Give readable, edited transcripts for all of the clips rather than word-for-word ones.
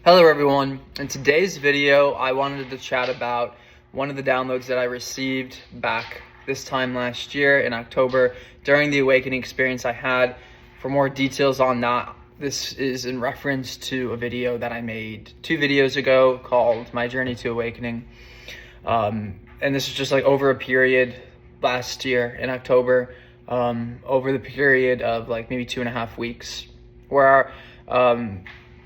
Hello everyone. In today's video, I wanted to chat about one of the downloads that I received back this time last year in October during the awakening experience I had. For more details on that, this is in reference to a video that I made 2 videos ago called My Journey to Awakening. And this is just like over a period last year in October, over the period of like maybe 2.5 weeks, where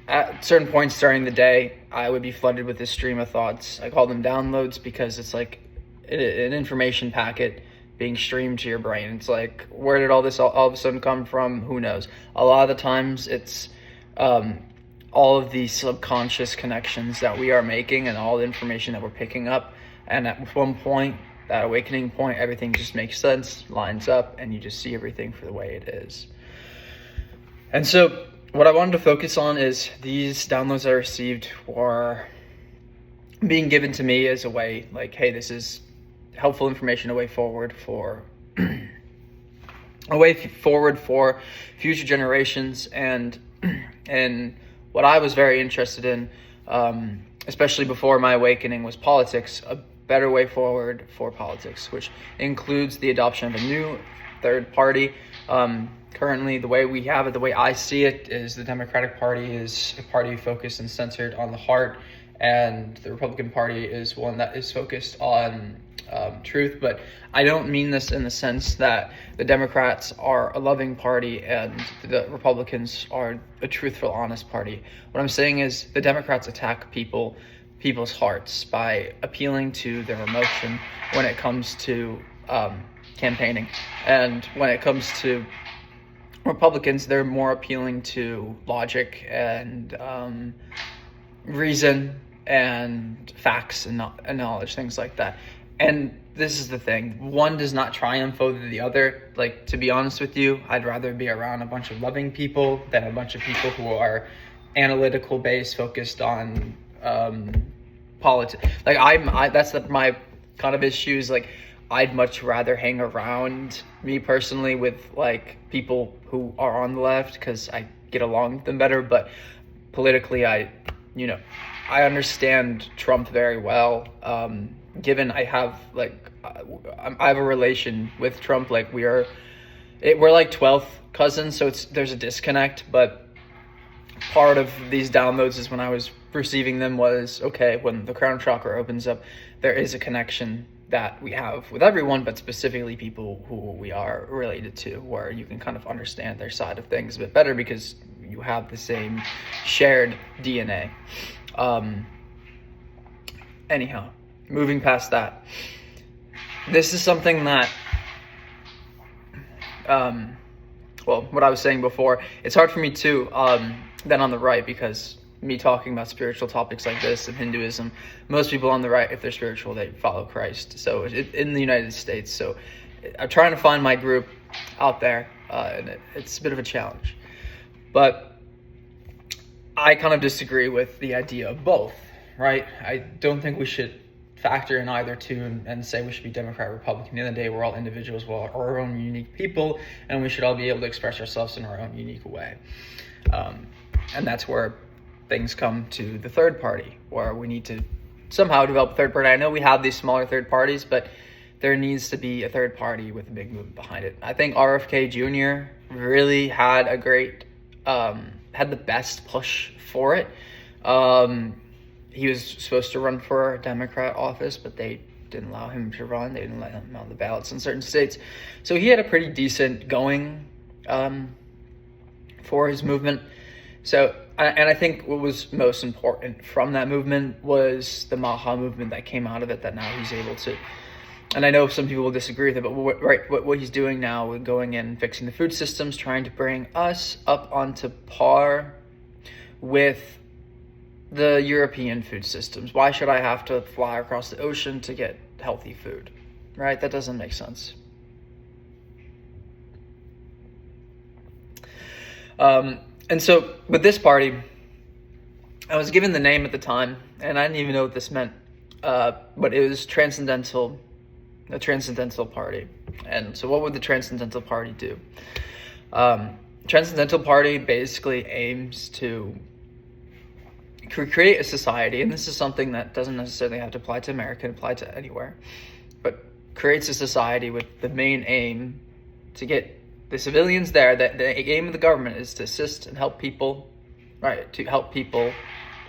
at certain points during the day, I would be flooded with this stream of thoughts. I call them downloads because it's like an information packet being streamed to your brain. It's like, where did all this all of a sudden come from? Who knows? A lot of the times it's all of the subconscious connections that we are making and all the information that we're picking up. And at one point, that awakening point, everything just makes sense, lines up, and you just see everything for the way it is. And so what I wanted to focus on is these downloads I received were being given to me as a way, like, hey, this is helpful information, a way forward for future generations, and what I was very interested in, especially before my awakening, was politics, a better way forward for politics, which includes the adoption of a new third party. Currently, the way we have it, the way I see it, is the Democratic Party is a party focused and centered on the heart, and the Republican Party is one that is focused on truth. But I don't mean this in the sense that the Democrats are a loving party and the Republicans are a truthful, honest party. What I'm saying is the Democrats attack people's hearts by appealing to their emotion when it comes to campaigning, and when it comes to Republicans, they're more appealing to logic and reason and facts and knowledge, things like that. And this is the thing. One does not triumph over the other. Like, to be honest with you, I'd rather be around a bunch of loving people than a bunch of people who are analytical based, focused on politics. Like, that's my kind of issues. Like, I'd much rather hang around, me personally, with like people who are on the left because I get along with them better. But politically, I understand Trump very well. Given I have a relation with Trump. Like, we're like 12th cousins, so there's a disconnect. But part of these downloads is when I was receiving them was, okay, when the crown chakra opens up, there is a connection that we have with everyone, but specifically people who we are related to, where you can kind of understand their side of things a bit better because you have the same shared DNA. Anyhow, moving past that, this is something that, what I was saying before, it's hard for me too, then on the right, because me talking about spiritual topics like this and Hinduism, most people on the right, if they're spiritual, they follow Christ. So in the United States, so I'm trying to find my group out there, and it's a bit of a challenge. But I kind of disagree with the idea of both, right? I don't think we should factor in either two and say we should be Democrat, Republican. At the end of the day, we're all individuals, we're all our own unique people, and we should all be able to express ourselves in our own unique way. And that's where things come to the third party, where we need to somehow develop a third party. I know we have these smaller third parties, but there needs to be a third party with a big movement behind it. I think RFK Jr. really had a great, had the best push for it. He was supposed to run for a Democrat office, but they didn't allow him to run. They didn't let him on the ballots in certain states. So he had a pretty decent going for his movement. So, and I think what was most important from that movement was the Maha movement that came out of it, that now he's able to, and I know some people will disagree with it, but what he's doing now with going in and fixing the food systems, trying to bring us up onto par with the European food systems. Why should I have to fly across the ocean to get healthy food, right? That doesn't make sense. And so with this party, I was given the name at the time, and I didn't even know what this meant, but it was a transcendental party. And so what would the Transcendental Party do? Transcendental Party basically aims to create a society, and this is something that doesn't necessarily have to apply to America, it apply to anywhere, but creates a society with the main aim to get the civilians there. That the aim of the government is to assist and help people, right? To help people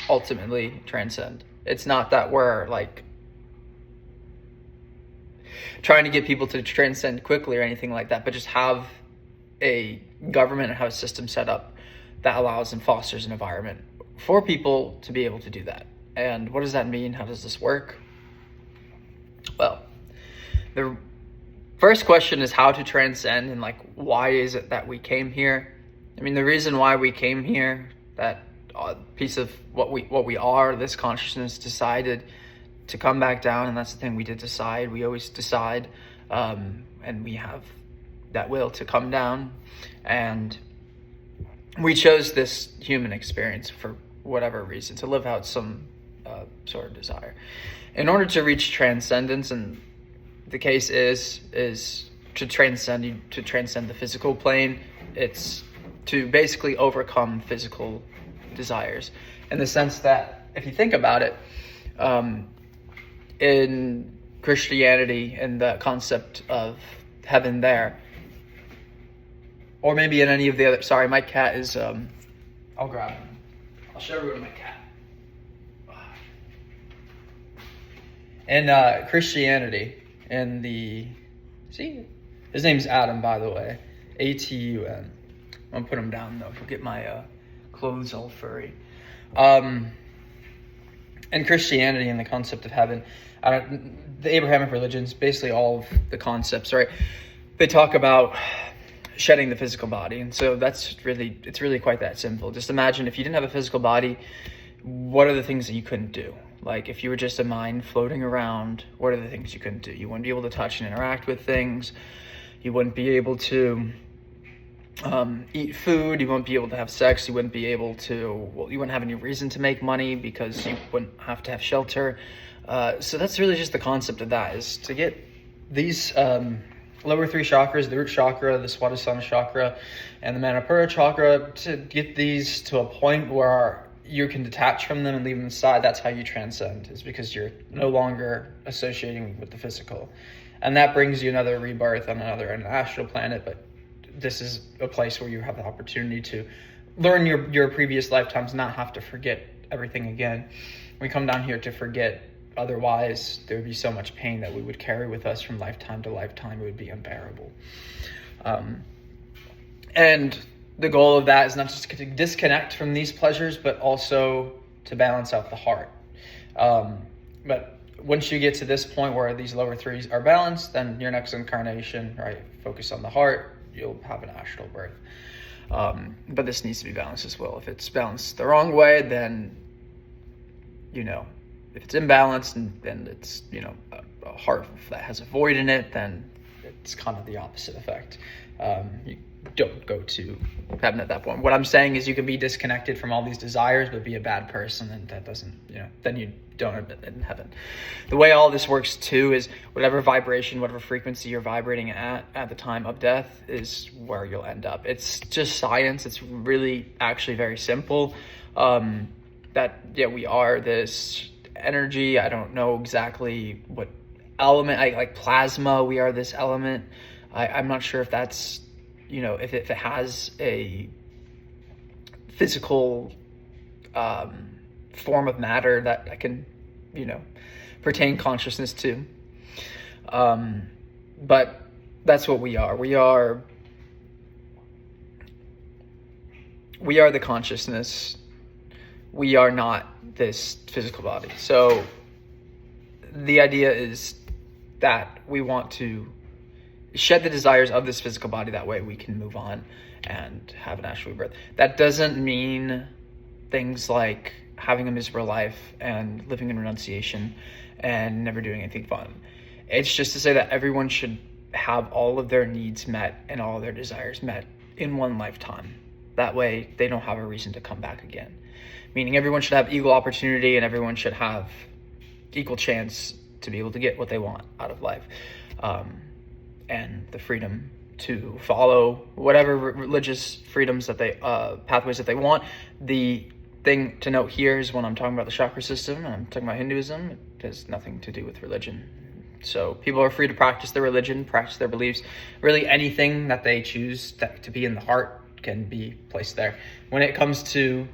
ultimately transcend. It's not that we're like trying to get people to transcend quickly or anything like that, but just have a government and have a system set up that allows and fosters an environment for people to be able to do that. And what does that mean? How does this work? Well, the first question is how to transcend, and like, why is it that we came here? I mean, the reason why we came here, that piece of what we are, this consciousness decided to come back down, and that's the thing, we did decide. We always decide, and we have that will to come down, and we chose this human experience for whatever reason, to live out some sort of desire in order to reach transcendence. And the case is to transcend the physical plane. It's to basically overcome physical desires, in the sense that, if you think about it, in Christianity and the concept of heaven there, or maybe in any of the other, sorry, my cat is, I'll grab him. I'll show everyone my cat. In Christianity, in the, see, his name's Adam, by the way, Atun. I'm gonna put him down though, he'll get my clothes all furry. In Christianity and the concept of heaven, the Abrahamic religions, basically all of the concepts, right? They talk about shedding the physical body, and so it's really quite that simple. Just imagine if you didn't have a physical body, what are the things that you couldn't do? Like, if you were just a mind floating around, what are the things you couldn't do? You wouldn't be able to touch and interact with things. You wouldn't be able to eat food. You wouldn't be able to have sex. You wouldn't be able to, well, you wouldn't have any reason to make money because you wouldn't have to have shelter. So that's really just the concept of that, is to get these lower three chakras, the root chakra, the Swadhisthana chakra, and the Manipura chakra, to get these to a point where you can detach from them and leave them aside. That's how you transcend, is because you're no longer associating with the physical. And that brings you another rebirth on an astral planet, but this is a place where you have the opportunity to learn your previous lifetimes, not have to forget everything again. We come down here to forget. Otherwise, there would be so much pain that we would carry with us from lifetime to lifetime. It would be unbearable. And the goal of that is not just to disconnect from these pleasures, but also to balance out the heart. But once you get to this point where these lower threes are balanced, then your next incarnation, right, focus on the heart, you'll have an astral birth. But this needs to be balanced as well. If it's balanced the wrong way, then, if it's imbalanced and it's, a heart that has a void in it, then it's kind of the opposite effect. You don't go to heaven at that point. What I'm saying is you can be disconnected from all these desires, but be a bad person, and that doesn't, then you don't end up in heaven. The way all this works too is whatever vibration, whatever frequency you're vibrating at the time of death is where you'll end up. It's just science. It's really actually very simple. We are this energy. I don't know exactly what element, like plasma, we are this element. I'm not sure if that's, if it has a physical form of matter that I can, pertain consciousness to. But that's what we are. We are the consciousness. We are not this physical body. So the idea is that we want to shed the desires of this physical body. That way we can move on and have an astral rebirth. That doesn't mean things like having a miserable life and living in renunciation and never doing anything fun. It's just to say that everyone should have all of their needs met and all of their desires met in one lifetime. That way they don't have a reason to come back again. Meaning everyone should have equal opportunity and everyone should have equal chance to be able to get what they want out of life. And the freedom to follow whatever religious freedoms that they, pathways that they want. The thing to note here is when I'm talking about the chakra system and I'm talking about Hinduism, it has nothing to do with religion. So people are free to practice their religion, practice their beliefs. Really anything that they choose to be in the heart can be placed there. When it comes to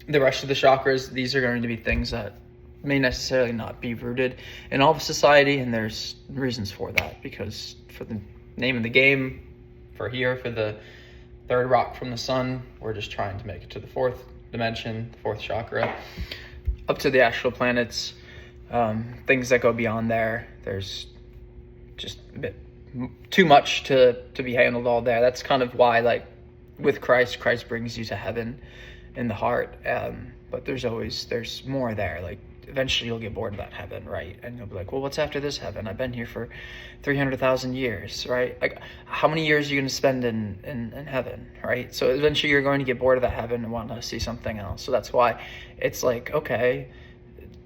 the rest of the chakras, these are going to be things that may necessarily not be rooted in all of society, and there's reasons for that, because for the name of the game, for the third rock from the sun, we're just trying to make it to the fourth dimension, the fourth chakra, up to the astral planets. Things that go beyond there, there's just a bit too much to be handled all there. That's kind of why, like, with Christ brings you to heaven in the heart, but there's more there. Like, eventually you'll get bored of that heaven, right? And you'll be like, well, what's after this heaven? I've been here for 300,000 years, right? Like, how many years are you going to spend in heaven, right? So eventually you're going to get bored of that heaven and want to see something else. So that's why it's like, okay,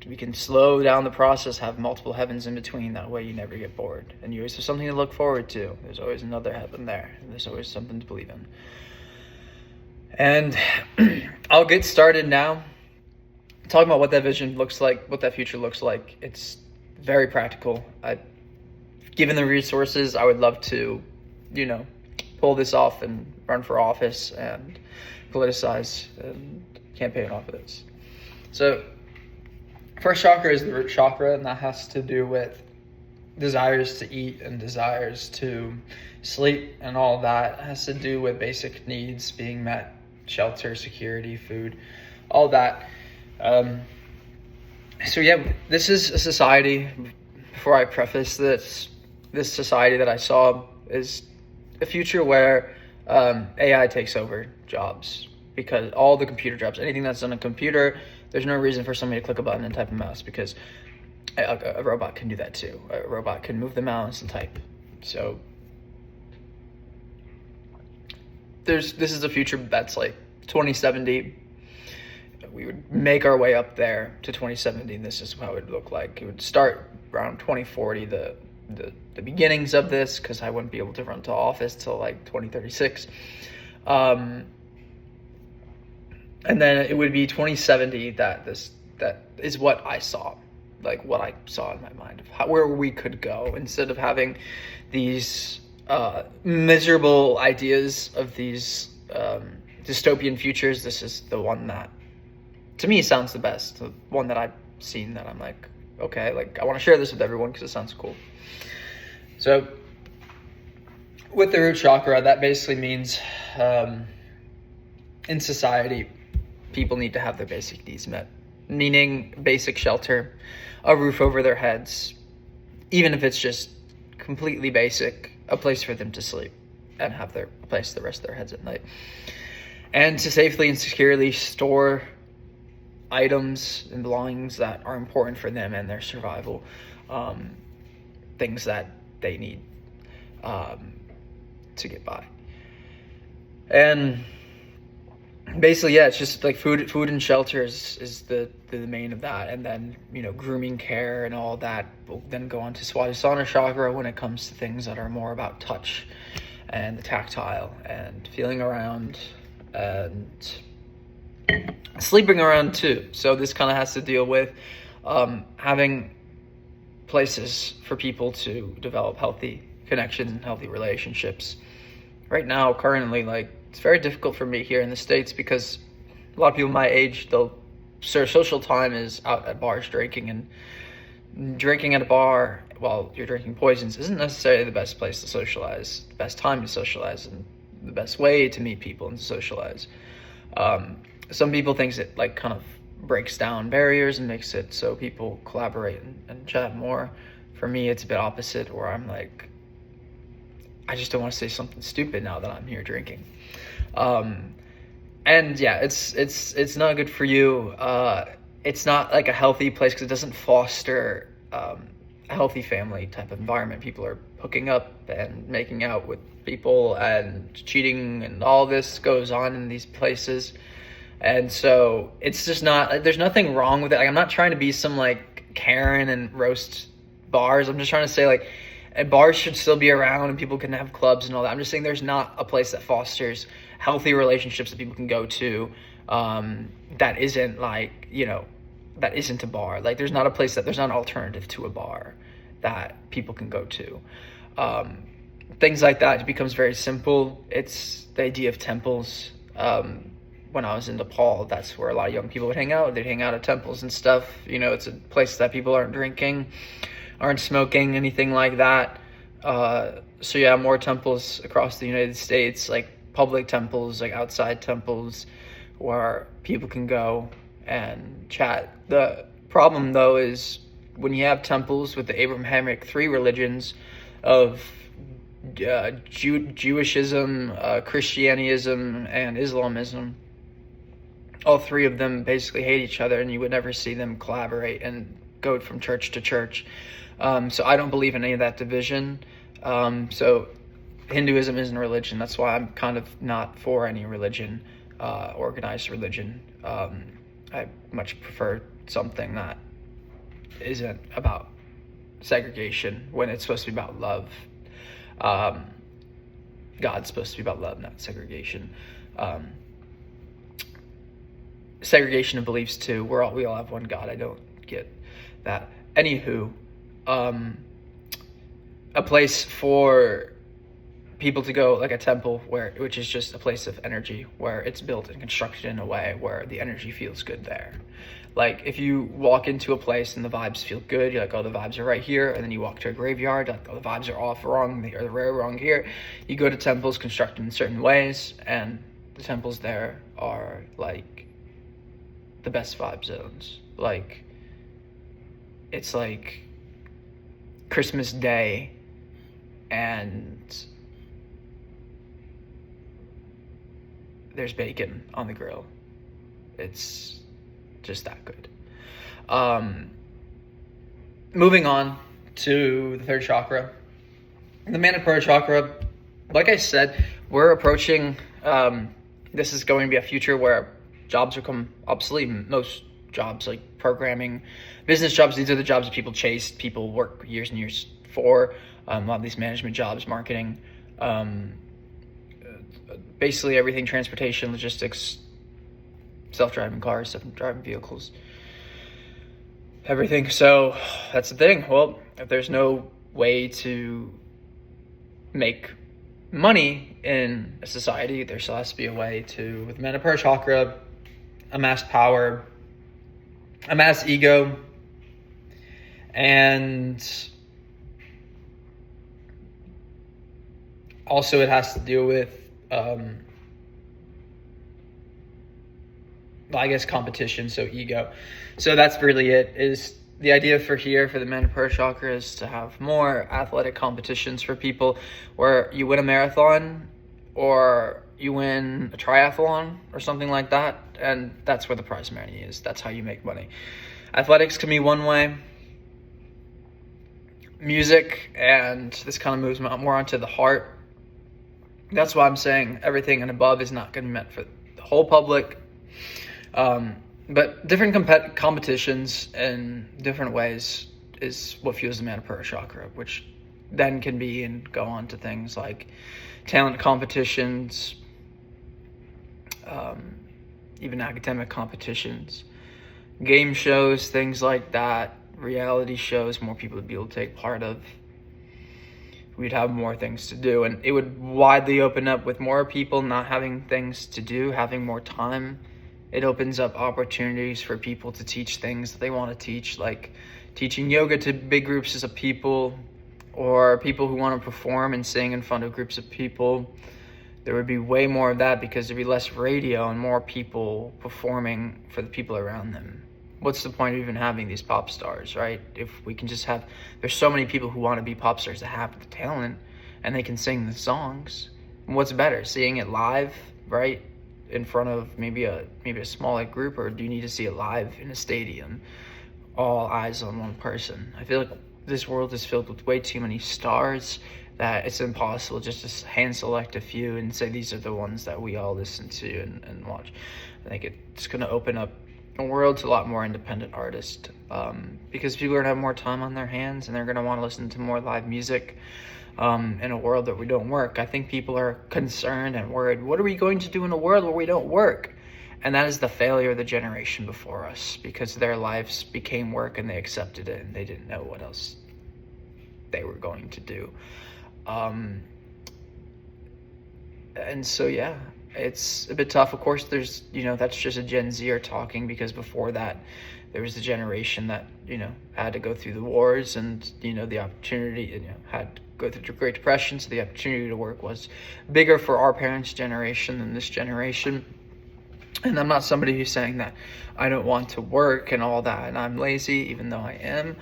we can slow down the process, have multiple heavens in between. That way you never get bored, and you always have something to look forward to. There's always another heaven there, and there's always something to believe in. And I'll get started now talking about what that vision looks like, what that future looks like. It's very practical. Given the resources, I would love to, pull this off and run for office and politicize and campaign off of this. So first chakra is the root chakra, and that has to do with desires to eat and desires to sleep, and all that has to do with basic needs being met: shelter, security, food, all that. So yeah, this is a society, before I preface this society that I saw is a future where AI takes over jobs, because all the computer jobs, anything that's on a computer, there's no reason for somebody to click a button and type a mouse, because a robot can do that too. A robot can move the mouse and type. So this is a future that's like 2070. We would make our way up there to 2070, and this is how it would look like. It would start around 2040, the beginnings of this, because I wouldn't be able to run to office till like 2036. And then it would be 2070 that is what I saw, like what I saw in my mind of where we could go, instead of having these miserable ideas of these dystopian futures. This is the one that, to me, sounds the best, the one that I've seen that I'm like, okay, like I want to share this with everyone because it sounds cool. So with the root chakra, that basically means in society, people need to have their basic needs met, meaning basic shelter, a roof over their heads, even if it's just completely basic, a place for them to sleep and have their place to rest their heads at night, and to safely and securely store items and belongings that are important for them and their survival, things that they need to get by. And basically, yeah, it's just like food and shelter is the main of that, and then grooming care and all that will then go on to Swadhisthana chakra when it comes to things that are more about touch and the tactile and feeling around and sleeping around too. So this kind of has to deal with having places for people to develop healthy connections and healthy relationships. Right now, currently, like, it's very difficult for me here in the States, because a lot of people my age, their social time is out at bars drinking, and drinking at a bar while you're drinking poisons isn't necessarily the best place to socialize, the best time to socialize, and the best way to meet people and to socialize. Some people think it like kind of breaks down barriers and makes it so people collaborate and chat more. For me, it's a bit opposite, where I'm like, I just don't want to say something stupid now that I'm here drinking. And yeah, it's not good for you. It's not like a healthy place, because it doesn't foster a healthy family type of environment. People are hooking up and making out with people and cheating, and all this goes on in these places. And so it's just not, there's nothing wrong with it. Like, I'm not trying to be some like Karen and roast bars. I'm just trying to say, like, bars should still be around and people can have clubs and all that. I'm just saying there's not a place that fosters healthy relationships that people can go to that isn't like, that isn't a bar. Like there's not an alternative to a bar that people can go to. Things like that, it becomes very simple. It's the idea of temples. When I was in Nepal, that's where a lot of young people would hang out. They'd hang out at temples and stuff. It's a place that people aren't drinking, aren't smoking, anything like that. So yeah, more temples across the United States, like public temples, like outside temples where people can go and chat. The problem though is when you have temples with the Abrahamic three religions of Jewishism, Christianism, and Islamism, all three of them basically hate each other, and you would never see them collaborate and go from church to church. So I don't believe in any of that division. So Hinduism isn't a religion. That's why I'm kind of not for any religion, organized religion. I much prefer something that isn't about segregation when it's supposed to be about love. God's supposed to be about love, not segregation. Segregation of beliefs too. We all have one God. I don't get that. Anywho, a place for people to go, like a temple, which is just a place of energy, where it's built and constructed in a way where the energy feels good there. Like if you walk into a place and the vibes feel good, you're like, oh, the vibes are right here. And then you walk to a graveyard, like, oh, the vibes are off, wrong, they're very wrong here. You go to temples constructed in certain ways, and the temples there are like the best vibe zones. Like it's like Christmas Day and there's bacon on the grill. It's just that good. Moving on to the third chakra, the Manipura chakra. Like I said, we're approaching, this is going to be a future where jobs become obsolete. Most jobs, like programming, business jobs, these are the jobs that people chase, people work years and years for. A lot of these management jobs, marketing, basically everything, transportation, logistics, self-driving cars, self-driving vehicles, everything. So that's the thing. Well, if there's no way to make money in a society, there still has to be a way to, with Manipura chakra, amass power, amass ego, and also it has to deal with I guess competition, so ego. So that's really it. Is the idea for the Manipura chakra is to have more athletic competitions for people where you win a marathon or you win a triathlon or something like that, and that's where the prize money is. That's how you make money. Athletics can be one way. Music, and this kind of moves more onto the heart. That's why I'm saying everything and above is not going to be meant for the whole public. But different competitions in different ways is what fuels the Manipura chakra, which then can be and go on to things like talent competitions, even academic competitions, game shows, things like that, reality shows more people would be able to take part of. We'd have more things to do, and it would widely open up with more people not having things to do, having more time. It opens up opportunities for people to teach things that they want to teach, like teaching yoga to big groups of people, or people who want to perform and sing in front of groups of people. There would be way more of that because there'd be less radio and more people performing for the people around them. What's the point of even having these pop stars, right? If we can just have, there's so many people who want to be pop stars that have the talent and they can sing the songs. And what's better, seeing it live, right, in front of maybe a smaller group, or do you need to see it live in a stadium, all eyes on one person? I feel like this world is filled with way too many stars that it's impossible just to hand select a few and say these are the ones that we all listen to and watch. I think it's going to open up a world to a lot more independent artists, because people are going to have more time on their hands and they're going to want to listen to more live music in a world that we don't work. I think people are concerned and worried, what are we going to do in a world where we don't work? And that is the failure of the generation before us, because their lives became work and they accepted it and they didn't know what else they were going to do. And so, yeah, it's a bit tough. Of course, there's, that's just a Gen Zer talking, because before that, there was the generation that, had to go through the wars and, the opportunity, had to go through the Great Depression. So the opportunity to work was bigger for our parents' generation than this generation. And I'm not somebody who's saying that I don't want to work and all that, and I'm lazy, even though I am.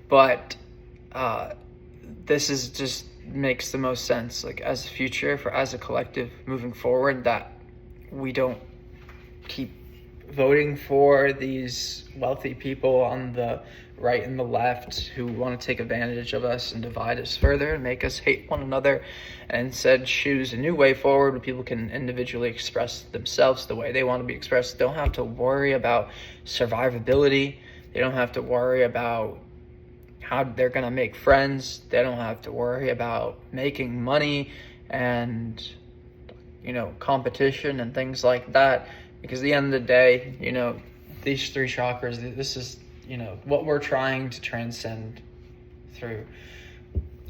But this is just makes the most sense, like, as a future, as a collective moving forward, that we don't keep voting for these wealthy people on the right and the left who want to take advantage of us and divide us further and make us hate one another, and instead choose a new way forward where people can individually express themselves the way they want to be expressed. They don't have to worry about survivability. They don't have to worry about how they're going to make friends. They don't have to worry about making money and, competition and things like that. Because at the end of the day, these three chakras, this is, what we're trying to transcend through.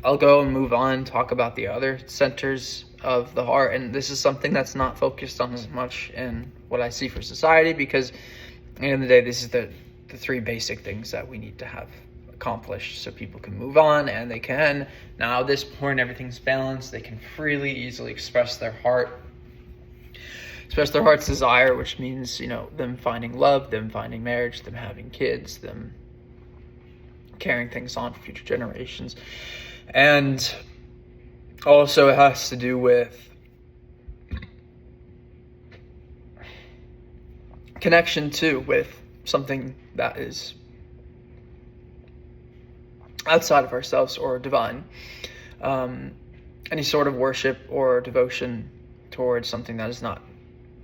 I'll go and move on, talk about the other centers of the heart. And this is something that's not focused on as much in what I see for society, because at the end of the day, this is the three basic things that we need to have accomplished so people can move on, and they can, now at this point, everything's balanced, they can freely, easily express their heart's desire, which means, them finding love, them finding marriage, them having kids, them carrying things on for future generations. And also it has to do with connection too, with something that is outside of ourselves or divine. Any sort of worship or devotion towards something that is not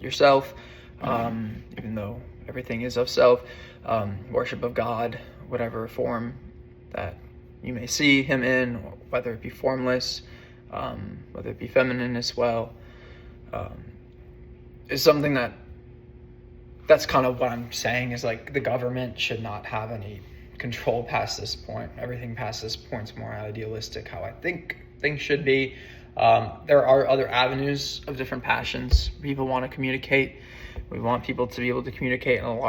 yourself, even though everything is of self. Worship of God, whatever form that you may see him in, whether it be formless, whether it be feminine as well, is something that's kind of what I'm saying, is like the government should not have any control past this point. Everything past this point is more idealistic, how I think things should be. There are other avenues of different passions people want to communicate. We want people to be able to communicate on a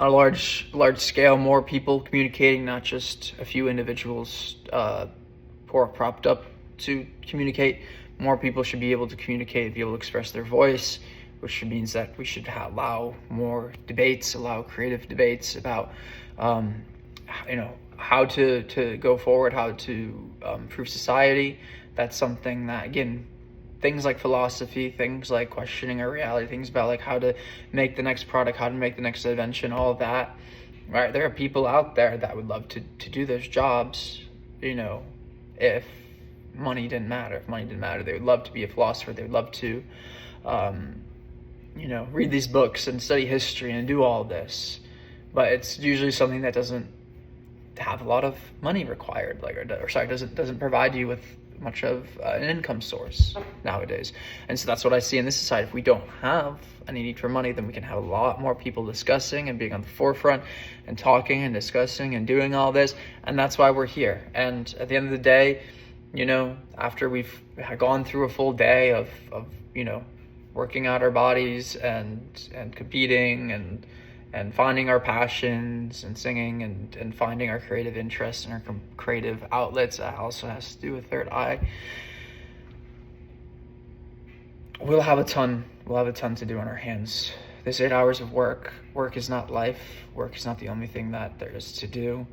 large scale, more people communicating, not just a few individuals propped up to communicate. More people should be able to communicate, be able to express their voice, which means that we should allow more debates, allow creative debates about, how to go forward, how to improve society. That's something that, again, things like philosophy, things like questioning our reality, things about like how to make the next product, how to make the next invention, all of that, right? There are people out there that would love to do those jobs, if money didn't matter. If money didn't matter, they would love to be a philosopher. They would love to, read these books and study history and do all this. But it's usually something that doesn't have a lot of money required, doesn't provide you with much of an income source nowadays. And so that's what I see in this society. If we don't have any need for money, then we can have a lot more people discussing and being on the forefront and talking and discussing and doing all this. And that's why we're here. And at the end of the day, after we've gone through a full day of working out our bodies and competing and finding our passions and singing and finding our creative interests and our creative outlets, that also has to do with third eye. We'll have a ton to do on our hands. There's 8 hours of work. Work is not life. Work is not the only thing that there is to do.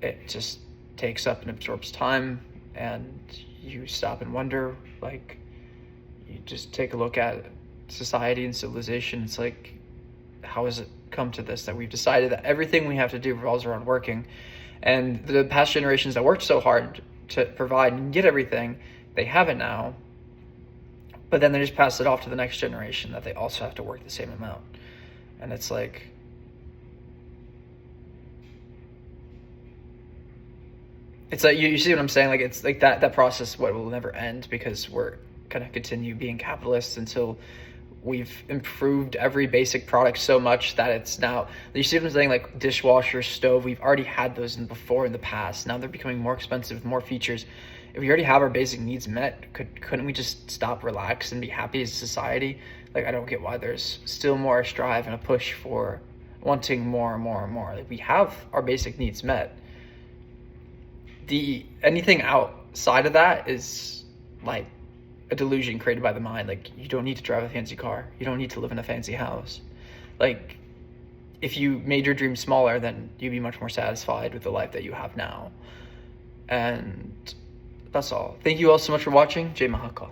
It just takes up and absorbs time, and you stop and wonder, like, you just take a look at society and civilization. It's like, how has it come to this, that we've decided that everything we have to do revolves around working? And the past generations that worked so hard to provide and get everything, they have it now, but then they just pass it off to the next generation that they also have to work the same amount. And it's like, you see what I'm saying? Like, it's like that process, what will never end, because we're gonna continue being capitalists until we've improved every basic product so much that it's now, you see what I'm saying, like dishwasher, stove, we've already had those in the past. Now they're becoming more expensive, more features. If we already have our basic needs met, couldn't we just stop, relax, and be happy as a society? Like, I don't get why there's still more strive and a push for wanting more and more and more. Like, we have our basic needs met. Anything outside of that is like a delusion created by the mind. Like, you don't need to drive a fancy car. You don't need to live in a fancy house. Like, if you made your dreams smaller, then you'd be much more satisfied with the life that you have now. And that's all. Thank you all so much for watching. Jai Mahakal.